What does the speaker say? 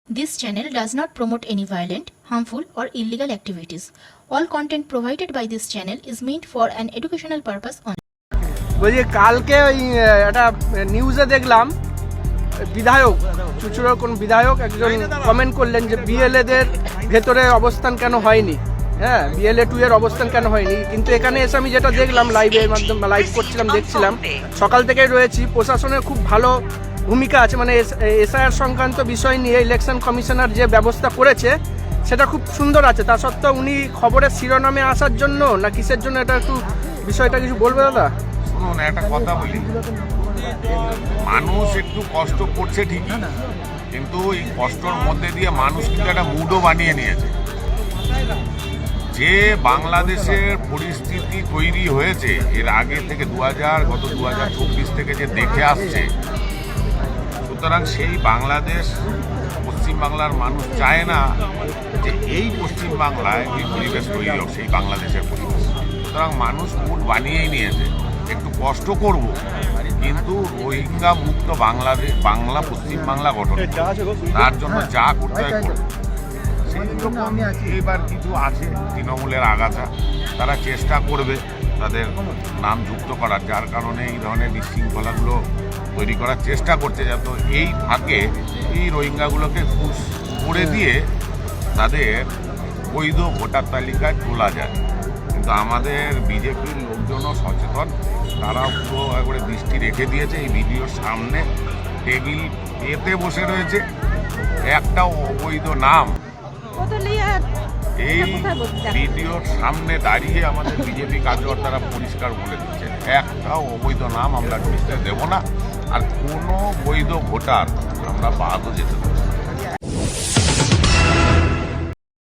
This channel does not promote any violent, harmful, or illegal activities. All content provided by this channel is meant for an educational purpose only. বলছি কালকে ওই একটা নিউজে দেখলাম বিধায়ক চুচুড়ার কোন বিধায়ক একজন কমেন্ট করলেন যে বিএলএদের ভেতরে অবস্থান কেন হয়নি, হ্যাঁ বিএলএ 2 এর অবস্থান কেন হয়নি। কিন্তু এখানে এসে আমি যেটা দেখলাম লাইভের মাধ্যমে লাইভ করছিলাম দেখছিলাম সকাল থেকেই রয়েছি, প্রশাসনের খুব ভালো ভূমিকা আছে, মানে এসআইআর সংক্রান্ত বিষয় নিয়ে ইলেকশন কমিশনার যে ব্যবস্থা করেছে সেটা খুব সুন্দর আছে। তা সত্ত্বেও উনি খবরের শিরোনামে আসার জন্য না কিসের জন্য এটা একটু বিষয়টা কিছু বলবে দাদা? শুনুন একটা কথা বলি, মানুষ একটু কষ্ট করছে ঠিকই, কিন্তু এই কষ্টর মধ্যে দিয়ে মানুষ কিন্তু একটা মুডও বানিয়ে নিয়েছে। যে বাংলাদেশের পরিস্থিতি তৈরি হয়েছে এর আগে থেকে গত 2024 থেকে যে দেখে আসছে, সুতরাং সেই বাংলাদেশ পশ্চিমবাংলার মানুষ চায় না যে এই পশ্চিমবাংলায় এই পরিবেশ তৈরি হোক, সেই বাংলাদেশের পরিবেশ। সুতরাং মানুষ মুড বানিয়েই নিয়েছে, একটু কষ্ট করব কিন্তু রোহিঙ্গা মুক্ত বাংলা পশ্চিমবাংলা গঠন, তার জন্য যা করতে হয় করব। সেই রকম এইবার কিছু আছে তৃণমূলের আগাছা, তারা চেষ্টা করবে তাদের নাম যুক্ত করার, যার কারণে এই ধরনের বিশৃঙ্খলাগুলো তৈরি করার চেষ্টা করছে, যাতে এই ফাঁকে এই রোহিঙ্গাগুলোকে খুশ করে দিয়ে তাদের বৈধ ভোটার তালিকায় তোলা যায়। কিন্তু আমাদের বিজেপির লোকজনও সচেতন, তারা পুরো একবারে দৃষ্টি রেখে দিয়েছে। এই ভিডিওর সামনে টেবিল এতে বসে রয়েছে, একটাও অবৈধ নাম এই ভিডিওর সামনে দাঁড়িয়ে আমাদের বিজেপি কার্যকর্তারা পরিষ্কার বলে দিচ্ছে, একটাও অবৈধ নাম আমরা ঢুকতে দেব না, আর কোনো বৈধ ভোটার আমরা বাদও যেতে দেব।